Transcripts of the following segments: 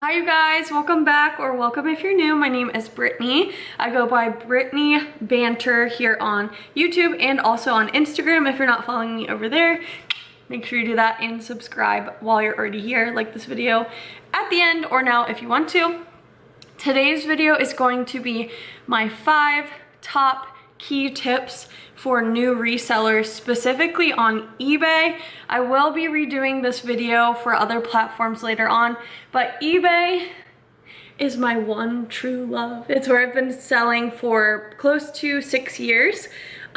Hi you guys, welcome back, or welcome if you're new. My name is Brittany. I go by Brittany Banter here on YouTube and also on Instagram. If you're not following me over there, make sure you do that and subscribe while you're already here. Like this video at the end or now if you want to. Today's video is going to be my 5 top key tips for new resellers, specifically on eBay. I will be redoing this video for other platforms later on, but eBay is my one true love. It's where I've been selling for close to 6 years.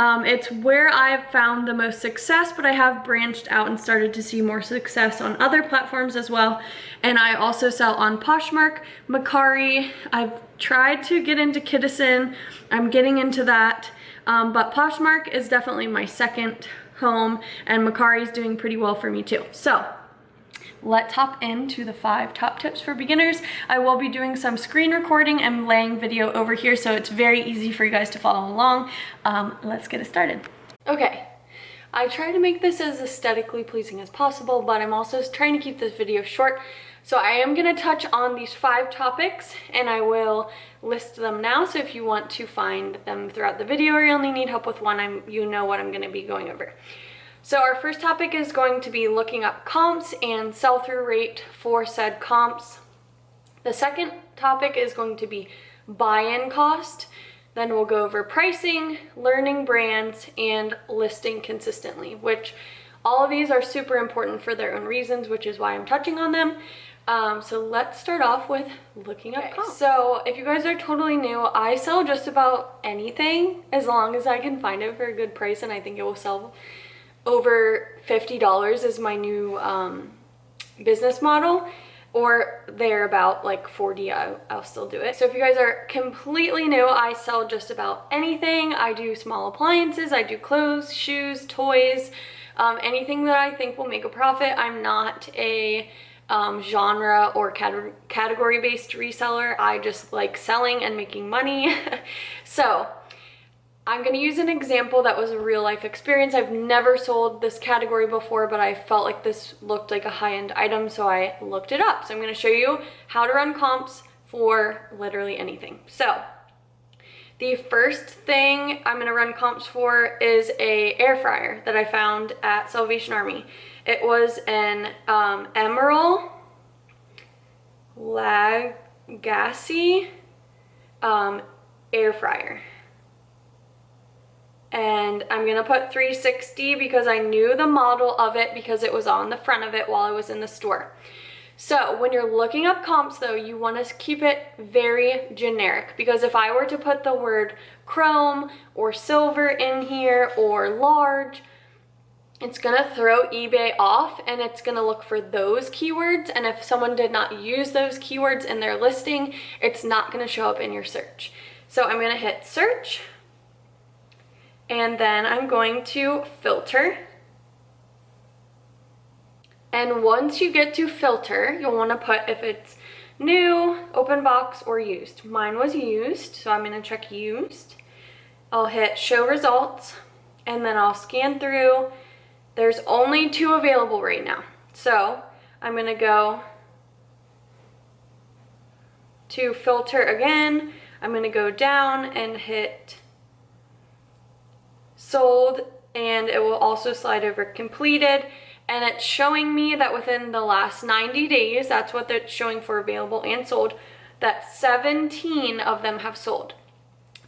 It's where I've found the most success, but I have branched out and started to see more success on other platforms as well. And I also sell on Poshmark, Mercari. I've tried to get into Kittison. I'm getting into that. But Poshmark is definitely my second home, and Mercari is doing pretty well for me too. So let's hop into the 5 top tips for beginners. I will be doing some screen recording and laying video over here, so it's very easy for you guys to follow along. Let's get it started. Okay, I try to make this as aesthetically pleasing as possible, but I'm also trying to keep this video short. So I am going to touch on these 5 topics, and I will list them now. So if you want to find them throughout the video, or you only need help with one, you know what I'm going to be going over. So our first topic is going to be looking up comps and sell-through rate for said comps. The second topic is going to be buy-in cost. Then we'll go over pricing, learning brands, and listing consistently, which all of these are super important for their own reasons, which is why I'm touching on them. So let's start off with looking up comps. So if you guys are totally new, I sell just about anything as long as I can find it for a good price, and I think it will sell over $50 is my new business model, or they're about like 40. I'll still do it. So if you guys are completely new, I sell just about anything. I do small appliances, I do clothes, shoes, toys, anything that I think will make a profit. I'm not a genre or category based reseller. I just like selling and making money. So I'm going to use an example that was a real life experience. I've never sold this category before, but I felt like this looked like a high-end item, so I looked it up. So I'm going to show you how to run comps for literally anything. So the first thing I'm going to run comps for is a air fryer that I found at Salvation Army. It was an Emerald Lagasse air fryer. And I'm gonna put 360 because I knew the model of it because it was on the front of it while I was in the store. So when you're looking up comps though, you want to keep it very generic, because if I were to put the word chrome or silver in here or large, it's gonna throw eBay off and it's gonna look for those keywords. And if someone did not use those keywords in their listing, it's not gonna show up in your search. So I'm gonna hit search. And then I'm going to filter. And once you get to filter, you'll want to put if it's new, open box, or used. Mine was used, so I'm going to check used. I'll hit show results, and then I'll scan through. There's only 2 available right now. So I'm going to go to filter again. I'm going to go down and hit sold, and it will also slide over completed, and it's showing me that within the last 90 days, that's what they're showing for available and sold, that 17 of them have sold.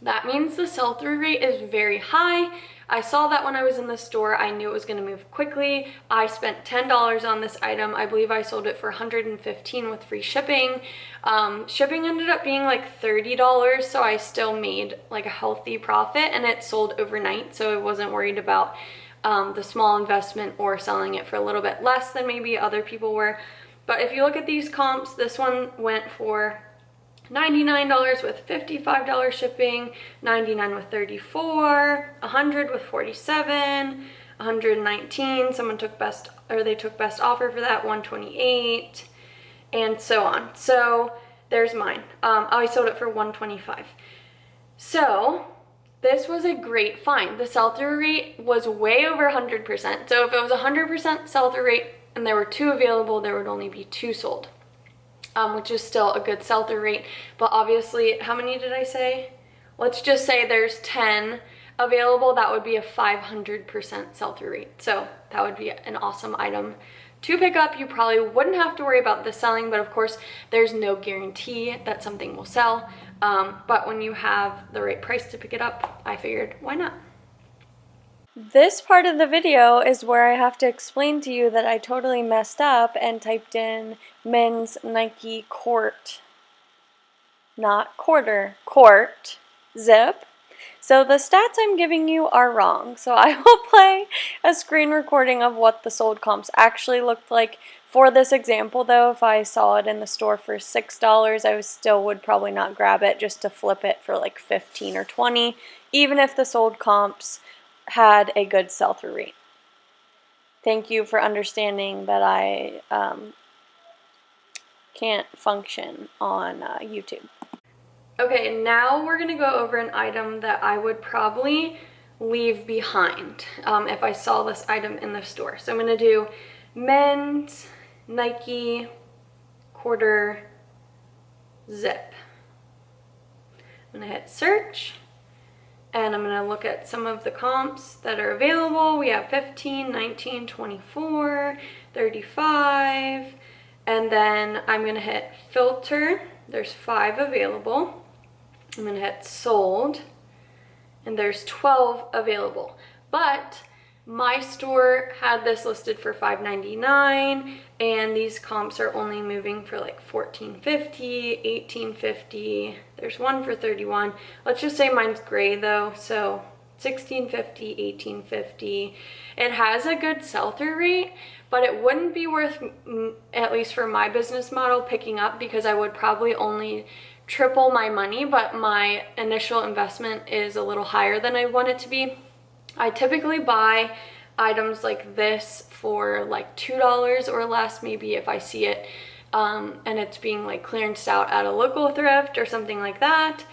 That means the sell-through rate is very high. I saw that when I was in the store. I knew it was going to move quickly. I spent $10 on this item. I believe I sold it for $115 with free shipping. Shipping ended up being like $30, so I still made like a healthy profit, and it sold overnight, so I wasn't worried about the small investment or selling it for a little bit less than maybe other people were. But if you look at these comps, this one went for $99 with $55 shipping, $99 with $34, $100 with $47, $119. Someone took best, or they took best offer for that, $128, and so on. So there's mine. I sold it for $125. So this was a great find. The sell-through rate was way over 100%. So if it was 100% sell-through rate and there were 2 available, there would only be 2 sold. which is still a good sell-through rate. But obviously, how many did I say? Let's just say there's 10 available. That would be a 500% sell-through rate. So that would be an awesome item to pick up. You probably wouldn't have to worry about this selling, but of course, there's no guarantee that something will sell. But when you have the right price to pick it up, I figured, why not? This part of the video is where I have to explain to you that I totally messed up and typed in men's Nike court, not quarter, court zip. So the stats I'm giving you are wrong. So I will play a screen recording of what the sold comps actually looked like. For this example though, if I saw it in the store for $6, I still would probably not grab it just to flip it for like 15 or 20, even if the sold comps had a good sell-through rate. Thank you for understanding that I can't function on YouTube. Okay, now we're gonna go over an item that I would probably leave behind if I saw this item in the store. So I'm gonna do men's Nike quarter zip. I'm gonna hit search. And I'm going to look at some of the comps that are available. We have 15, 19, 24, 35. And then I'm going to hit filter. There's 5 available. I'm going to hit sold. And there's 12 available. But my store had this listed for $5.99, and these comps are only moving for like $14.50, $18.50. There's one for $31. Let's just say mine's gray though, so $16.50, $18.50. It has a good sell-through rate, but it wouldn't be worth, at least for my business model, picking up, because I would probably only triple my money, but my initial investment is a little higher than I want it to be. I typically buy items like this for like $2 or less, maybe if I see it and it's being like clearanced out at a local thrift or something like that.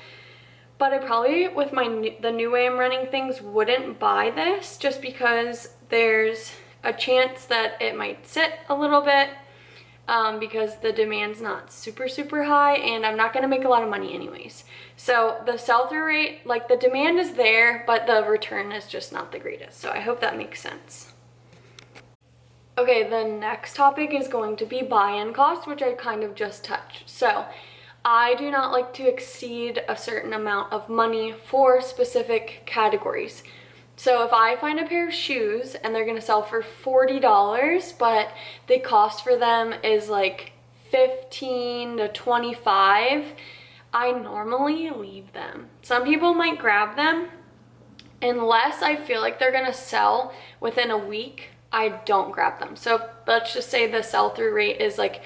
But I probably, with the new way I'm running things, wouldn't buy this just because there's a chance that it might sit a little bit because the demand's not super high, and I'm not going to make a lot of money anyways. So the sell-through rate, like the demand is there, but the return is just not the greatest. So I hope that makes sense. Okay, the next topic is going to be buy-in cost, which I kind of just touched. So I do not like to exceed a certain amount of money for specific categories. So if I find a pair of shoes and they're gonna sell for $40, but the cost for them is like $15 to $25, I normally leave them. Some people might grab them. Unless I feel like they're gonna sell within a week, I don't grab them. So let's just say the sell-through rate is like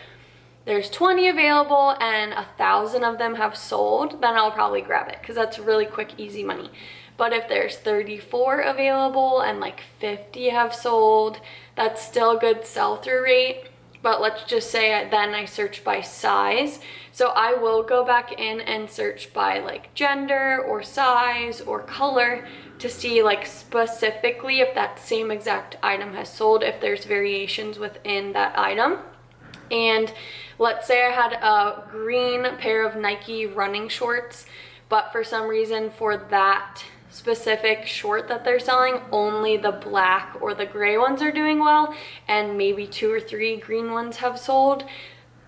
there's 20 available and 1,000 of them have sold, then I'll probably grab it because that's really quick, easy money. But if there's 34 available and like 50 have sold, that's still a good sell-through rate. But let's just say then I search by size. So I will go back in and search by like gender or size or color to see like specifically if that same exact item has sold, if there's variations within that item. And let's say I had a green pair of Nike running shorts, but for some reason for that specific short that they're selling, only the black or the gray ones are doing well, and maybe 2 or 3 green ones have sold,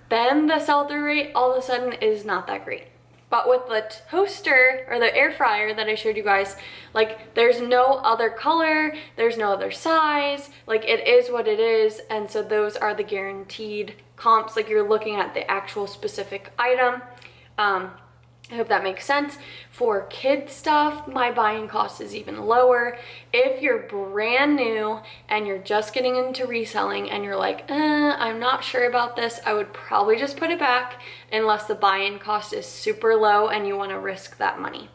then the sell-through rate all of a sudden is not that great. But with the toaster or the air fryer that I showed you guys, like there's no other color, there's no other size, like it is what it is, and so those are the guaranteed comps, like you're looking at the actual specific item. I hope that makes sense. For kid stuff, my buying cost is even lower. If you're brand new and you're just getting into reselling and you're like, I'm not sure about this, I would probably just put it back unless the buy-in cost is super low and you want to risk that money.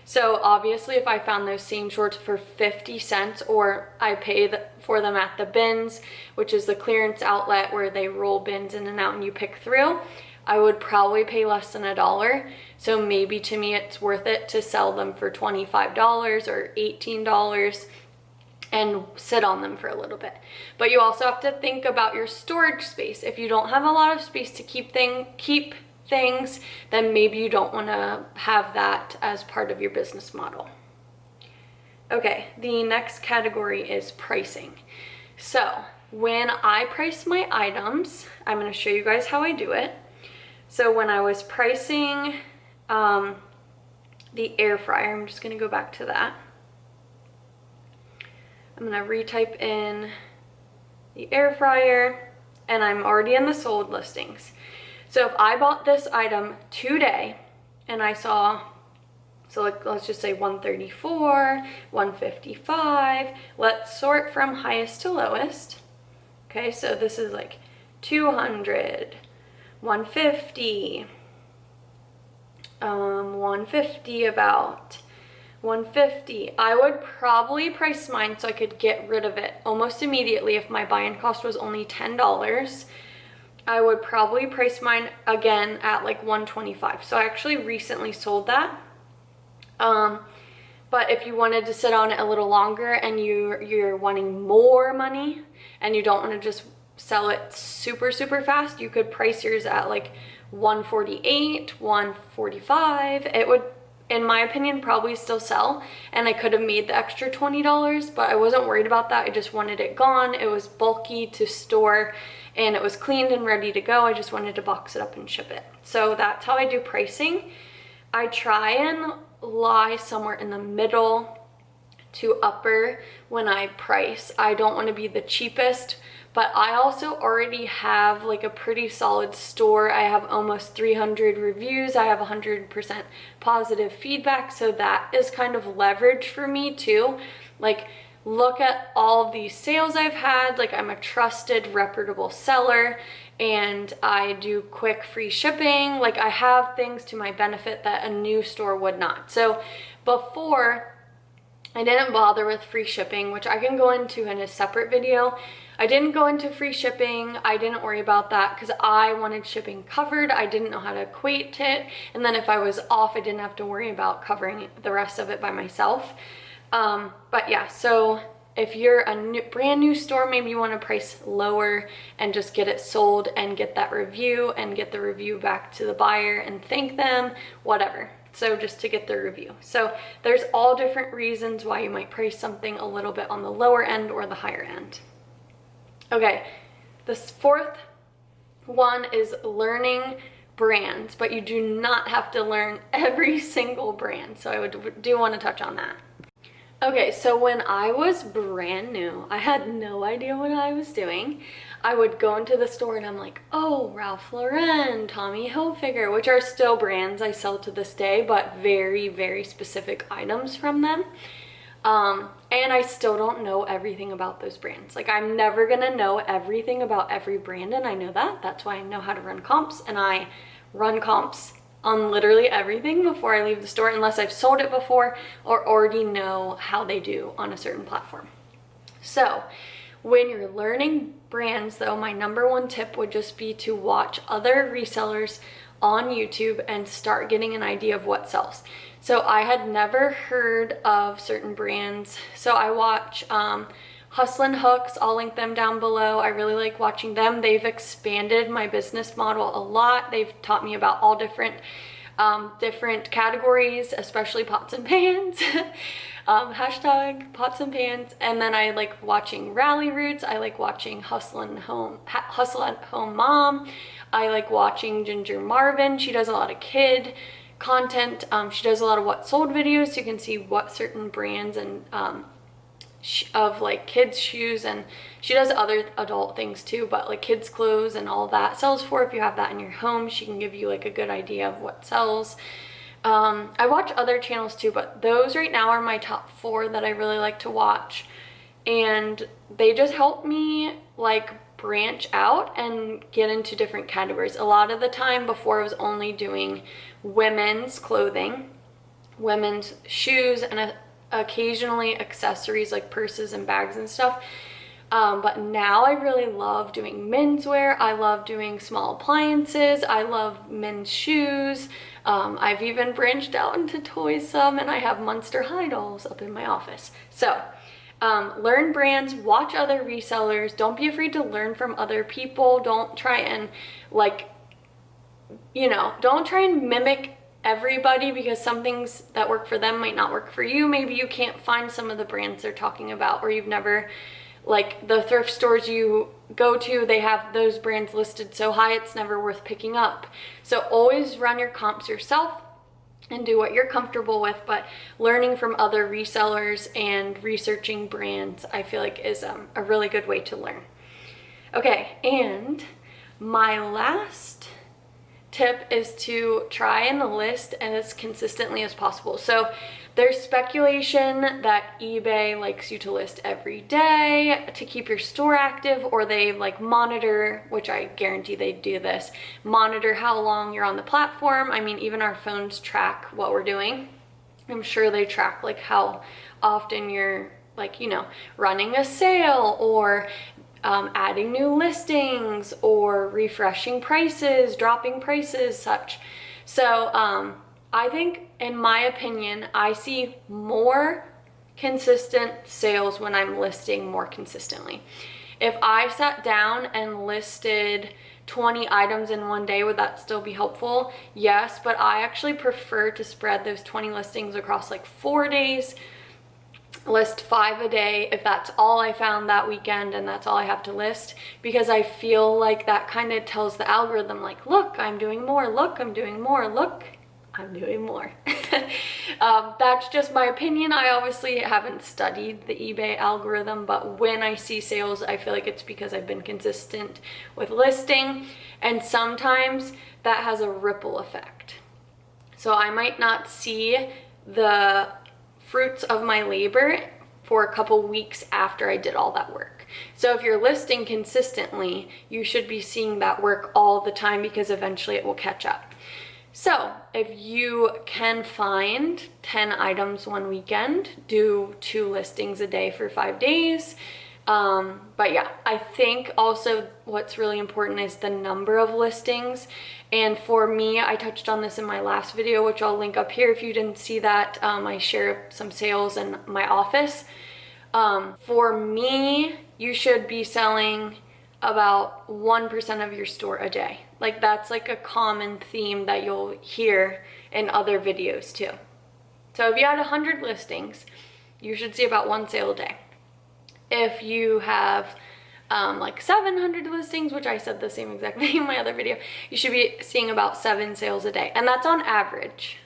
So obviously if I found those same shorts for 50 cents or I paid for them at the bins, which is the clearance outlet where they roll bins in and out and you pick through, I would probably pay less than $1. So maybe to me it's worth it to sell them for $25 or $18 and sit on them for a little bit. But you also have to think about your storage space. If you don't have a lot of space to keep things, then maybe you don't want to have that as part of your business model. Okay, the next category is pricing. So when I price my items, I'm going to show you guys how I do it. So when I was pricing the air fryer, I'm just going to go back to that. I'm going to retype in the air fryer, and I'm already in the sold listings. So if I bought this item today and I saw, so like, let's just say 134, 155, let's sort from highest to lowest. Okay, so this is like 200, 150, 150 about, 150. I would probably price mine so I could get rid of it almost immediately. If my buy-in cost was only $10, I would probably price mine again at like 125. So I actually recently sold that. But if you wanted to sit on it a little longer and you're wanting more money and you don't want to just sell it super fast, you could price yours at like 148, 145. It would, in my opinion, probably still sell, and I could have made the extra $20, but I wasn't worried about that. I just wanted it gone. It was bulky to store and it was cleaned and ready to go. I just wanted to box it up and ship it. So that's how I do pricing. I try and lie somewhere in the middle to upper when I price. I don't want to be the cheapest, but I also already have like a pretty solid store. I have almost 300 reviews. I have 100% positive feedback. So that is kind of leverage for me too. Like, look at all of these sales I've had. Like, I'm a trusted, reputable seller, and I do quick free shipping. Like, I have things to my benefit that a new store would not. So before, I didn't bother with free shipping, which I can go into in a separate video. I didn't go into free shipping. I didn't worry about that because I wanted shipping covered. I didn't know how to equate it. And then if I was off, I didn't have to worry about covering the rest of it by myself. But yeah, so if you're a brand new store, maybe you want to price lower and just get it sold and get that review and get the review back to the buyer and thank them, whatever. So just to get the review. So there's all different reasons why you might price something a little bit on the lower end or the higher end. Okay, this fourth one is learning brands, but you do not have to learn every single brand. So I do want to touch on that. Okay, so when I was brand new, I had no idea what I was doing. I would go into the store and I'm like, oh, Ralph Lauren, Tommy Hilfiger, which are still brands I sell to this day, but very specific items from them. And I still don't know everything about those brands. Like, I'm never gonna know everything about every brand, and I know that. That's why I know how to run comps, and I run comps on literally everything before I leave the store, unless I've sold it before or already know how they do on a certain platform. So when you're learning brands though, my number one tip would just be to watch other resellers on YouTube and start getting an idea of what sells. So I had never heard of certain brands. So I watch Hustlin' Hooks, I'll link them down below. I really like watching them. They've expanded my business model a lot. They've taught me about all different categories, especially pots and pans. Hashtag pots and pans. And then I like watching Rally Roots. I like watching Hustle at Home Mom. I like watching Ginger Marvin. She does a lot of kid content. She does a lot of what sold videos, so you can see what certain brands and of like kids shoes, and she does other adult things too, but like kids clothes and all that sells for. If you have that in your home, she can give you like a good idea of what sells. I watch other channels too, but those right now are my top 4 that I really like to watch, and they just help me like branch out and get into different categories. A lot of the time before, I was only doing women's clothing, women's shoes, and occasionally accessories like purses and bags and stuff. But now I really love doing menswear. I love doing small appliances. I love men's shoes. I've even branched out into toys some, and I have Monster High dolls up in my office. So Learn brands, watch other resellers. Don't be afraid to learn from other people. Don't try and don't try and mimic everybody, because some things that work for them might not work for you. Maybe you can't find some of the brands they're talking about, or you've never, like the thrift stores you go to, they have those brands listed so high it's never worth picking up. So always run your comps yourself and do what you're comfortable with, but learning from other resellers and researching brands, I feel like is a really good way to learn. Okay, and my last tip is to try and list as consistently as possible. So there's speculation that eBay likes you to list every day to keep your store active, or they like monitor, which I guarantee they do this, monitor how long you're on the platform. I mean, even our phones track what we're doing. I'm sure they track like how often you're running a sale, or adding new listings, or refreshing prices, dropping prices, such. So I think, in my opinion, I see more consistent sales when I'm listing more consistently. If I sat down and listed 20 items in one day, would that still be helpful? Yes, but I actually prefer to spread those 20 listings across like 4 days, list 5 a day if that's all I found that weekend and that's all I have to list, because I feel like that kind of tells the algorithm like, look, I'm doing more, look, I'm doing more, look, I'm doing more. That's just my opinion. I obviously haven't studied the eBay algorithm, but when I see sales, I feel like it's because I've been consistent with listing, and sometimes that has a ripple effect. So I might not see the fruits of my labor for a couple weeks after I did all that work. So if you're listing consistently, you should be seeing that work all the time, because eventually it will catch up. So if you can find 10 items one weekend, do 2 listings a day for 5 days. But yeah, I think also what's really important is the number of listings. And for me, I touched on this in my last video, which I'll link up here if you didn't see that. I share some sales in my office. For me, you should be selling about 1% of your store a day. Like that's like a common theme that you'll hear in other videos too. So if you had 100 listings, you should see about 1 sale a day. If you have like 700 listings, which I said the same exact thing in my other video, you should be seeing about 7 sales a day, and that's on average.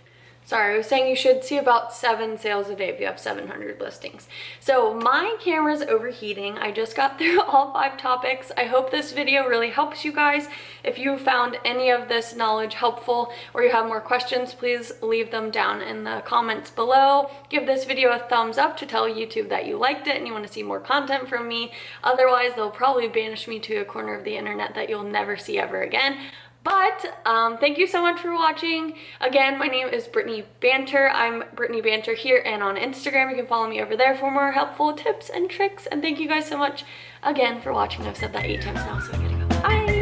Sorry, I was saying you should see about 7 sales a day if you have 700 listings. So my camera's overheating. I just got through all 5 topics. I hope this video really helps you guys. If you found any of this knowledge helpful, or you have more questions, please leave them down in the comments below. Give this video a thumbs up to tell YouTube that you liked it and you want to see more content from me. Otherwise, they'll probably banish me to a corner of the internet that you'll never see ever again. But thank you so much for watching. Again, my name is Brittany Banter. I'm Brittany Banter here and on Instagram. You can follow me over there for more helpful tips and tricks. And thank you guys so much again for watching. I've said that 8 times now, so I gotta go. Bye!